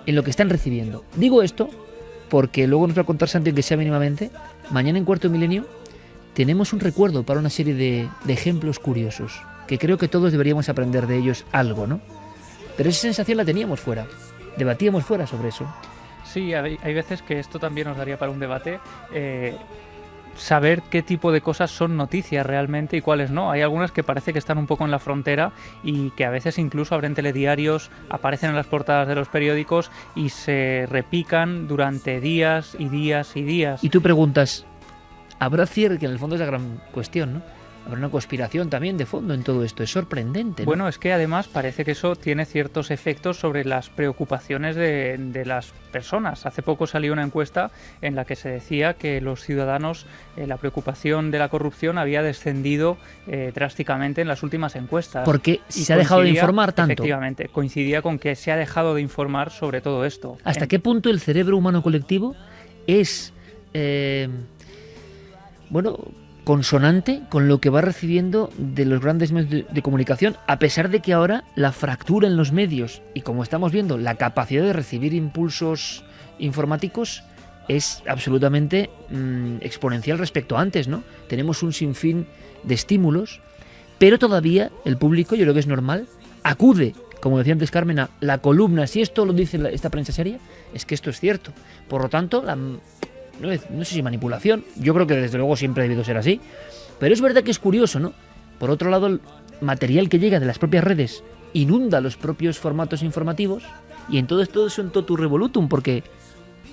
en lo que están recibiendo. Digo esto porque luego nos va a contar Santi, que sea mínimamente, mañana en Cuarto Milenio tenemos un recuerdo para una serie de ejemplos curiosos, que creo que todos deberíamos aprender de ellos algo, ¿no? Pero esa sensación la teníamos fuera, debatíamos fuera sobre eso. Sí, hay veces que esto también nos daría para un debate, saber qué tipo de cosas son noticias realmente y cuáles no. Hay algunas que parece que están un poco en la frontera y que a veces incluso abren telediarios, aparecen en las portadas de los periódicos y se repican durante días y días y días. Y tú preguntas, ¿habrá cierre? Que en el fondo es la gran cuestión, ¿no? Habrá una conspiración también de fondo en todo esto. Es sorprendente, ¿no? Bueno, es que además parece que eso tiene ciertos efectos sobre las preocupaciones de las personas. Hace poco salió una encuesta en la que se decía que los ciudadanos, la preocupación de la corrupción había descendido drásticamente en las últimas encuestas. Porque se ha dejado de informar tanto. Efectivamente, coincidía con que se ha dejado de informar sobre todo esto. ¿Hasta qué punto el cerebro humano colectivo es consonante con lo que va recibiendo de los grandes medios de comunicación, a pesar de que ahora la fractura en los medios y, como estamos viendo, la capacidad de recibir impulsos informáticos es absolutamente exponencial respecto a antes, ¿no? Tenemos un sinfín de estímulos, pero todavía el público, yo creo que es normal, acude, como decía antes Carmen, a la columna. Si esto lo dice esta prensa seria, es que esto es cierto. Por lo tanto, no sé si manipulación, yo creo que desde luego siempre ha debido ser así, pero es verdad que es curioso, ¿no? Por otro lado, el material que llega de las propias redes inunda los propios formatos informativos y en todo esto es un totum revolutum, porque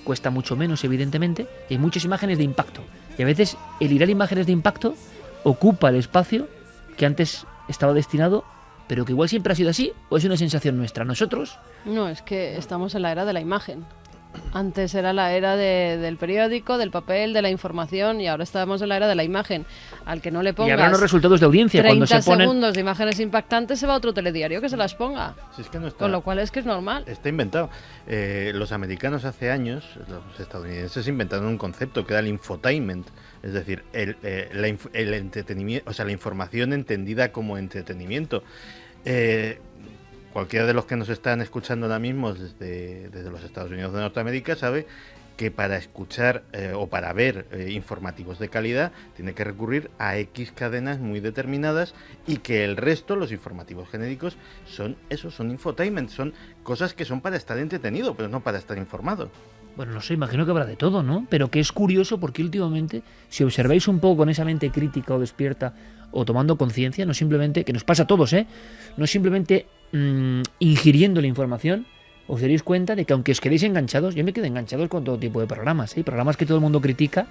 cuesta mucho menos, evidentemente, y hay muchas imágenes de impacto, y a veces el hilar imágenes de impacto ocupa el espacio que antes estaba destinado, pero que igual siempre ha sido así, o es una sensación nuestra. Nosotros... No, es que estamos en la era de la imagen. Antes era la era del periódico, del papel, de la información, y ahora estamos en la era de la imagen. Al que no le pongas y habrá los resultados de audiencia 30 cuando se ponen... segundos de imágenes impactantes, se va a otro telediario que se las ponga. Si es que no está, con lo cual es que es normal. Está inventado. Los americanos hace años, los estadounidenses inventaron un concepto que era el infotainment, es decir, el entretenimiento, o sea, la información entendida como entretenimiento. Cualquiera de los que nos están escuchando ahora mismo desde los Estados Unidos de Norteamérica sabe que para escuchar o para ver informativos de calidad tiene que recurrir a X cadenas muy determinadas, y que el resto, los informativos genéricos, son infotainment, son cosas que son para estar entretenido, pero no para estar informado. Bueno, no sé, imagino que habrá de todo, ¿no? Pero que es curioso porque últimamente, si observáis un poco con esa mente crítica o despierta o tomando conciencia, no simplemente, que nos pasa a todos, no simplemente ingiriendo la información, os daréis cuenta de que aunque os quedéis enganchados, yo me quedo enganchado con todo tipo de programas, programas que todo el mundo critica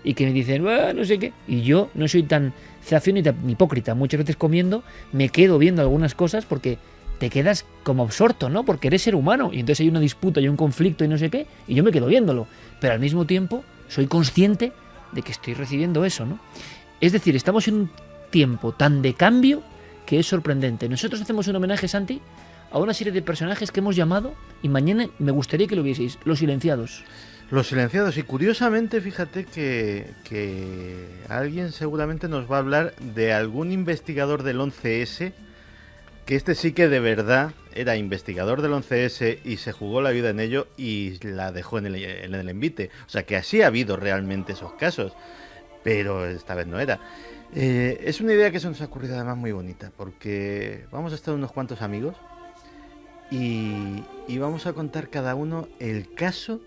y que me dicen, no sé qué, y yo no soy tan zafio ni tan hipócrita. Muchas veces comiendo me quedo viendo algunas cosas porque te quedas como absorto, ¿no? Porque eres ser humano y entonces hay una disputa y un conflicto y no sé qué, y yo me quedo viéndolo, pero al mismo tiempo soy consciente de que estoy recibiendo eso, ¿no? Es decir, estamos en un tiempo tan de cambio que es sorprendente. Nosotros hacemos un homenaje, Santi, a una serie de personajes que hemos llamado, y mañana me gustaría que lo vieseis, Los Silenciados. Los Silenciados, y curiosamente, fíjate que alguien seguramente nos va a hablar de algún investigador del 11S, que este sí que de verdad era investigador del 11S y se jugó la vida en ello y la dejó en el envite. O sea que así ha habido realmente esos casos, pero esta vez no era. Es una idea que se nos ha ocurrido además muy bonita, porque vamos a estar unos cuantos amigos y vamos a contar cada uno el caso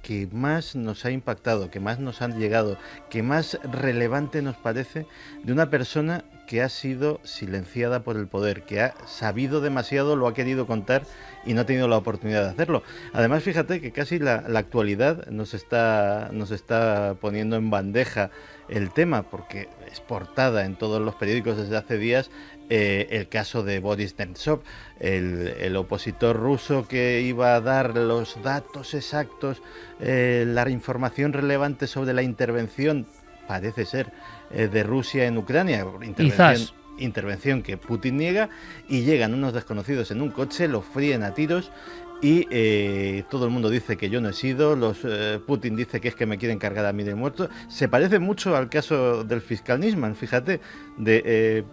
que más nos ha impactado, que más nos han llegado, que más relevante nos parece, de una persona que ha sido silenciada por el poder, que ha sabido demasiado, lo ha querido contar y no ha tenido la oportunidad de hacerlo. Además, fíjate que casi la actualidad nos está poniendo en bandeja el tema, porque es portada en todos los periódicos desde hace días el caso de Boris Nemtsov, el opositor ruso que iba a dar los datos exactos, la información relevante sobre la intervención, parece ser, de Rusia en Ucrania, intervención que Putin niega, y llegan unos desconocidos en un coche, los fríen a tiros y todo el mundo dice que yo no he sido, Putin dice que es que me quieren cargar a mí de muerto. Se parece mucho al caso del fiscal Nisman, fíjate,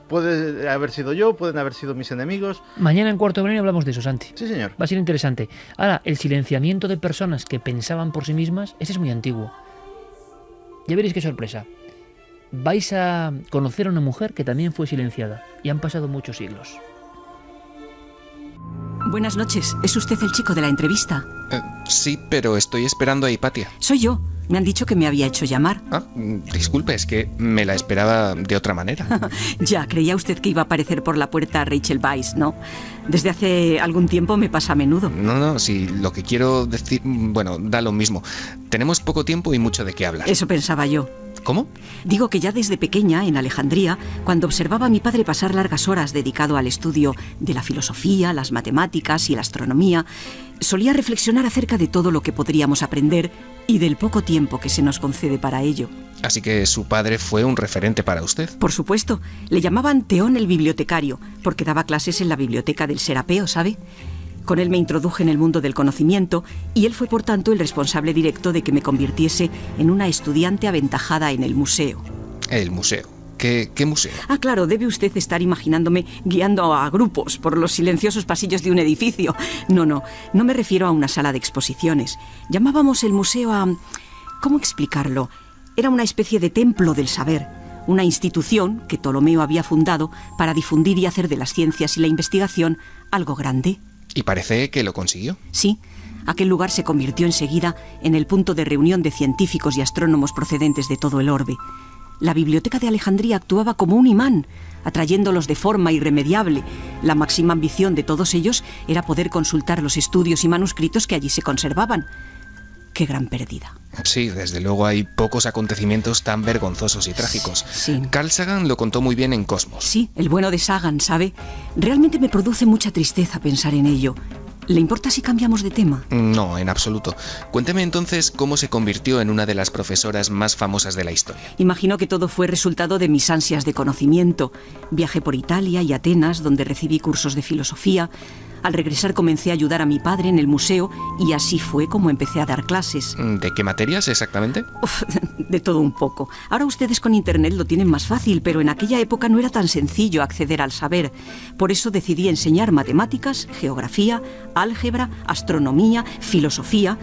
puede haber sido yo, pueden haber sido mis enemigos. Mañana en Cuarto Milenio hablamos de eso, Santi. Sí, señor. Va a ser interesante. Ahora, el silenciamiento de personas que pensaban por sí mismas, ese es muy antiguo. Ya veréis qué sorpresa. Vais a conocer a una mujer que también fue silenciada, y han pasado muchos siglos. Buenas noches, ¿es usted el chico de la entrevista? Sí, pero estoy esperando a Hipatia. Soy yo, me han dicho que me había hecho llamar. Disculpe, es que me la esperaba de otra manera. Ya, creía usted que iba a aparecer por la puerta Rachel Weisz, ¿no? Desde hace algún tiempo me pasa a menudo. No, si lo que quiero decir, bueno, da lo mismo. Tenemos poco tiempo y mucho de qué hablar. Eso pensaba yo. ¿Cómo? Digo que ya desde pequeña, en Alejandría, cuando observaba a mi padre pasar largas horas dedicado al estudio de la filosofía, las matemáticas y la astronomía, solía reflexionar acerca de todo lo que podríamos aprender y del poco tiempo que se nos concede para ello. Así que su padre fue un referente para usted. Por supuesto. Le llamaban Teón el bibliotecario, porque daba clases en la biblioteca del Serapeo, ¿sabe? Con él me introduje en el mundo del conocimiento y él fue, por tanto, el responsable directo de que me convirtiese en una estudiante aventajada en el museo. ¿El museo? ¿Qué museo? Ah, claro, debe usted estar imaginándome guiando a grupos por los silenciosos pasillos de un edificio. No me refiero a una sala de exposiciones. Llamábamos el museo a... ¿Cómo explicarlo? Era una especie de templo del saber, una institución que Ptolomeo había fundado para difundir y hacer de las ciencias y la investigación algo grande. ¿Y parece que lo consiguió? Sí, aquel lugar se convirtió enseguida en el punto de reunión de científicos y astrónomos procedentes de todo el orbe. La biblioteca de Alejandría actuaba como un imán, atrayéndolos de forma irremediable. La máxima ambición de todos ellos era poder consultar los estudios y manuscritos que allí se conservaban. ¡Qué gran pérdida! Sí, desde luego hay pocos acontecimientos tan vergonzosos y trágicos. Sí. Carl Sagan lo contó muy bien en Cosmos. Sí, el bueno de Sagan, ¿sabe? Realmente me produce mucha tristeza pensar en ello. ¿Le importa si cambiamos de tema? No, en absoluto. Cuénteme entonces cómo se convirtió en una de las profesoras más famosas de la historia. Imagino que todo fue resultado de mis ansias de conocimiento. Viajé por Italia y Atenas, donde recibí cursos de filosofía. Al regresar comencé a ayudar a mi padre en el museo y así fue como empecé a dar clases. ¿De qué materias exactamente? De todo un poco. Ahora ustedes con internet lo tienen más fácil, pero en aquella época no era tan sencillo acceder al saber. Por eso decidí enseñar matemáticas, geografía, álgebra, astronomía, filosofía.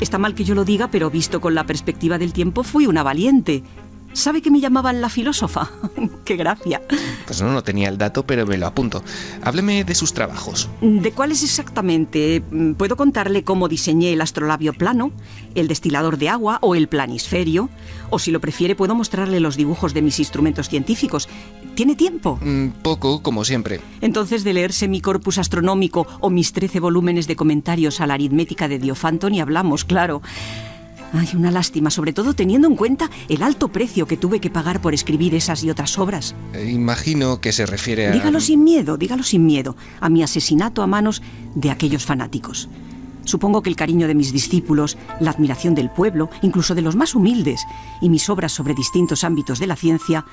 Está mal que yo lo diga, pero visto con la perspectiva del tiempo, fui una valiente. ¿Sabe que me llamaban la filósofa? ¡Qué gracia! Pues no tenía el dato, pero me lo apunto. Hábleme de sus trabajos. ¿De cuáles exactamente? Puedo contarle cómo diseñé el astrolabio plano, el destilador de agua o el planisferio. O si lo prefiere, puedo mostrarle los dibujos de mis instrumentos científicos. ¿Tiene tiempo? Poco, como siempre. Entonces, de leerse mi corpus astronómico o mis 13 volúmenes de comentarios a la aritmética de Diofanto ni hablamos, claro. Ay, una lástima, sobre todo teniendo en cuenta el alto precio que tuve que pagar por escribir esas y otras obras. Imagino que se refiere a... Dígalo sin miedo, a mi asesinato a manos de aquellos fanáticos. Supongo que el cariño de mis discípulos, la admiración del pueblo, incluso de los más humildes, y mis obras sobre distintos ámbitos de la ciencia,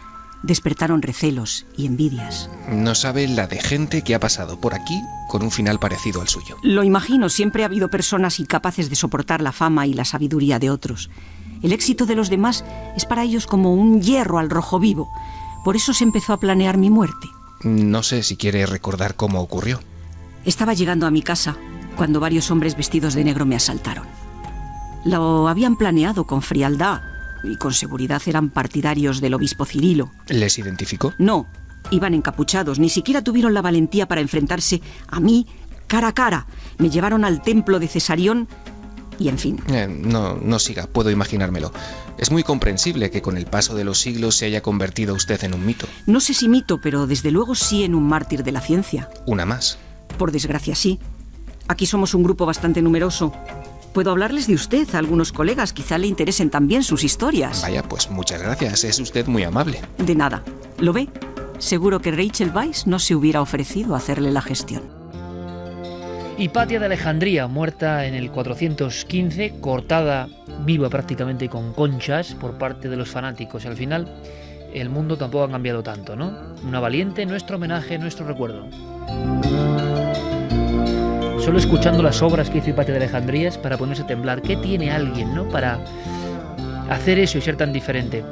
despertaron recelos y envidias. No sabe la de gente que ha pasado por aquí con un final parecido al suyo. Lo imagino, siempre ha habido personas incapaces de soportar la fama y la sabiduría de otros. El éxito de los demás es para ellos como un hierro al rojo vivo. Por eso se empezó a planear mi muerte. No sé si quiere recordar cómo ocurrió. Estaba llegando a mi casa cuando varios hombres vestidos de negro me asaltaron. Lo habían planeado con frialdad y con seguridad eran partidarios del obispo Cirilo. ¿Les identificó? No, iban encapuchados, ni siquiera tuvieron la valentía para enfrentarse a mí cara a cara. Me llevaron al templo de Cesarión y en fin. No siga, puedo imaginármelo. Es muy comprensible que con el paso de los siglos se haya convertido usted en un mito. No sé si mito, pero desde luego sí en un mártir de la ciencia. Una más. Por desgracia sí. Aquí somos un grupo bastante numeroso. Puedo hablarles de usted a algunos colegas, quizá le interesen también sus historias. Vaya, pues muchas gracias, es usted muy amable. De nada. ¿Lo ve? Seguro que Rachel Weisz no se hubiera ofrecido a hacerle la gestión. Hipatia de Alejandría, muerta en el 415, cortada viva prácticamente con conchas por parte de los fanáticos. Al final, el mundo tampoco ha cambiado tanto, ¿no? Una valiente, nuestro homenaje, nuestro recuerdo. Solo escuchando las obras que hizo Hipatia de Alejandría es para ponerse a temblar. ¿Qué tiene alguien, no?, para hacer eso y ser tan diferente?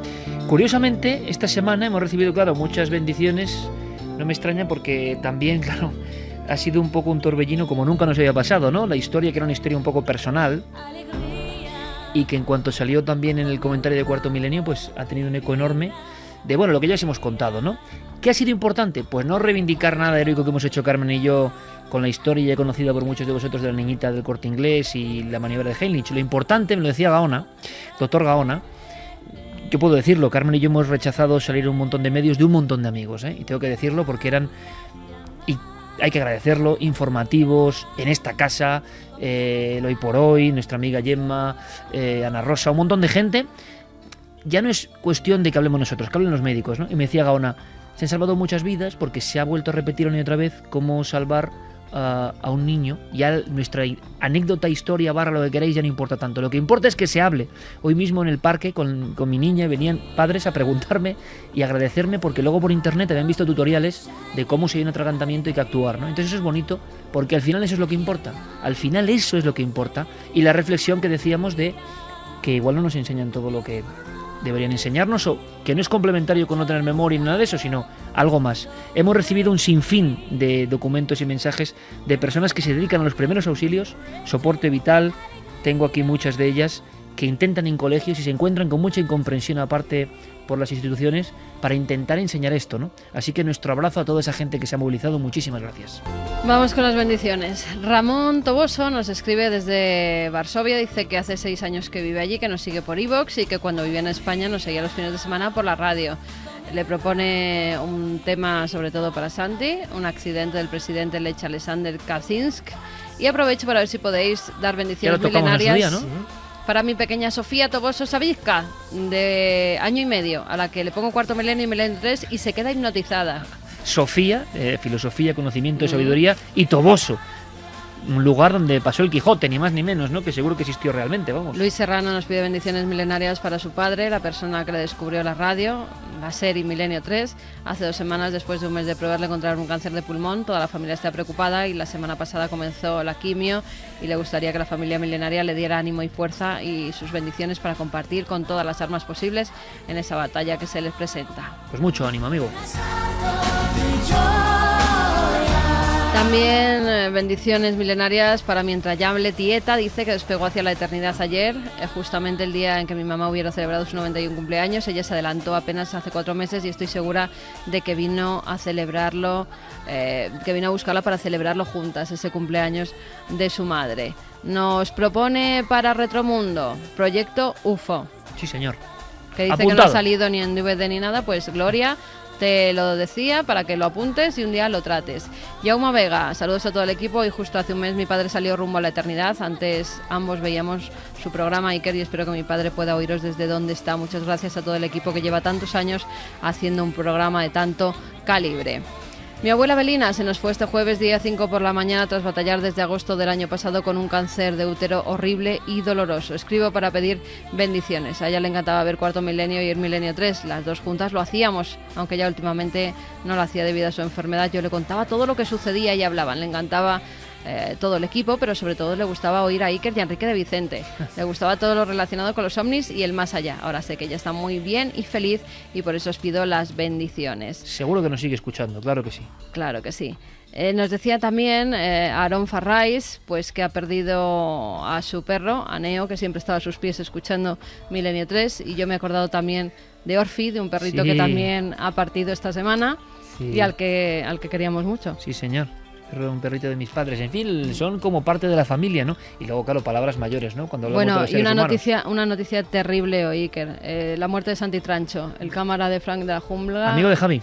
Curiosamente, esta semana hemos recibido, claro, muchas bendiciones. No me extraña porque también, claro, ha sido un poco un torbellino como nunca nos había pasado, ¿no? La historia, que era una historia un poco personal y que en cuanto salió también en el comentario de Cuarto Milenio, pues ha tenido un eco enorme de, bueno, lo que ya os hemos contado, ¿no? ¿Qué ha sido importante? Pues no reivindicar nada heroico que hemos hecho Carmen y yo con la historia ya conocida por muchos de vosotros de la niñita del Corte Inglés y la maniobra de Heinrich. Lo importante, me lo decía Gaona, doctor Gaona, yo puedo decirlo, Carmen y yo hemos rechazado salir a un montón de medios de un montón de amigos, y tengo que decirlo porque eran, y hay que agradecerlo, informativos, en esta casa, el Hoy por Hoy, nuestra amiga Gemma, Ana Rosa, un montón de gente. Ya no es cuestión de que hablemos nosotros, que hablen los médicos, ¿no? Y me decía Gaona, se han salvado muchas vidas porque se ha vuelto a repetir una y otra vez cómo salvar a un niño. Ya nuestra anécdota, historia, barra, lo que queráis, ya no importa tanto. Lo que importa es que se hable. Hoy mismo en el parque con mi niña venían padres a preguntarme y agradecerme porque luego por internet habían visto tutoriales de cómo se hay un atragantamiento y que actuar, ¿no? Entonces eso es bonito porque al final eso es lo que importa. Al final eso es lo que importa. Y la reflexión que decíamos de que igual no nos enseñan todo lo que deberían enseñarnos, o que no es complementario con no tener memoria ni nada de eso, sino algo más. Hemos recibido un sinfín de documentos y mensajes de personas que se dedican a los primeros auxilios, soporte vital. Tengo aquí muchas de ellas que intentan en colegios y se encuentran con mucha incomprensión aparte por las instituciones para intentar enseñar esto, ¿no? Así que nuestro abrazo a toda esa gente que se ha movilizado. Muchísimas gracias. Vamos con las bendiciones. Ramón Toboso nos escribe desde Varsovia, dice que hace 6 años que vive allí, que nos sigue por iVoox y que cuando vivía en España nos seguía los fines de semana por la radio. Le propone un tema sobre todo para Santi, un accidente del presidente Lech Alexander Kaczynski, y aprovecho para ver si podéis dar bendiciones milenarias. Día, ¿no? Para mi pequeña Sofía Toboso Savisca, de año y medio, a la que le pongo Cuarto Milenio y Milenio 3 y se queda hipnotizada. Sofía, filosofía, conocimiento y sabiduría, y Toboso, un lugar donde pasó el Quijote, ni más ni menos, ¿no? Que seguro que existió realmente, vamos. Luis Serrano nos pide bendiciones milenarias para su padre, la persona que le descubrió la radio, la serie Milenio 3. Hace 2 semanas, después de un mes de pruebas, le encontraron un cáncer de pulmón. Toda la familia está preocupada y la semana pasada comenzó la quimio y le gustaría que la familia milenaria le diera ánimo y fuerza y sus bendiciones para compartir con todas las armas posibles en esa batalla que se les presenta. Pues mucho ánimo, amigo. También bendiciones milenarias para mi entrañable tieta. Dice que despegó hacia la eternidad ayer, justamente el día en que mi mamá hubiera celebrado su 91 cumpleaños. Ella se adelantó apenas hace 4 meses y estoy segura de que vino a celebrarlo, que vino a buscarla para celebrarlo juntas, ese cumpleaños de su madre. Nos propone para Retromundo Proyecto UFO. Sí, señor. Que dice Apuntado. que no ha salido ni en DVD ni nada. Pues Gloria te lo decía para que lo apuntes y un día lo trates. Jaume Vega, saludos a todo el equipo. Y justo hace un mes mi padre salió rumbo a la eternidad. Antes ambos veíamos su programa, Iker, y espero que mi padre pueda oíros desde donde está. Muchas gracias a todo el equipo que lleva tantos años haciendo un programa de tanto calibre. Mi abuela Belina se nos fue este jueves día 5 por la mañana tras batallar desde agosto del año pasado con un cáncer de útero horrible y doloroso. Escribo para pedir bendiciones. A ella le encantaba ver Cuarto Milenio y El Milenio 3. Las dos juntas lo hacíamos, aunque ya últimamente no lo hacía debido a su enfermedad. Yo le contaba todo lo que sucedía y hablaban. Le encantaba todo el equipo, pero sobre todo le gustaba oír a Iker y a Enrique de Vicente. Le gustaba todo lo relacionado con los ovnis y el más allá. Ahora sé que ella está muy bien y feliz y por eso os pido las bendiciones. Seguro que nos sigue escuchando, claro que sí. Claro que sí. Nos decía también Aaron Farrais, pues que ha perdido a su perro, a Neo, que siempre estaba a sus pies escuchando Milenio 3, y yo me he acordado también de Orfi, de un perrito que también ha partido esta semana y al que queríamos mucho. Sí, señor. Un perrito de mis padres, en fin, son como parte de la familia, ¿no? Y luego, claro, palabras mayores, ¿no? Cuando hablamos de los seres humanos. Una noticia terrible hoy, Iker. La muerte de Santi Trancho, el cámara de Frank de la Jungla. Amigo de Javi.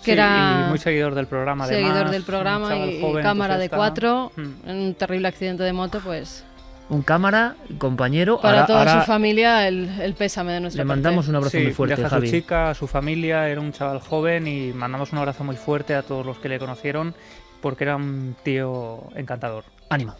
Que era y muy seguidor del programa, además. Seguidor del programa y joven, cámara de 4, en un terrible accidente de moto, pues... Un cámara, compañero. Para toda su familia, el pésame de nuestra parte. Le mandamos un abrazo muy fuerte, deja Javi. A su chica, a su familia, era un chaval joven y mandamos un abrazo muy fuerte a todos los que le conocieron, porque era un tío encantador. Ánimo.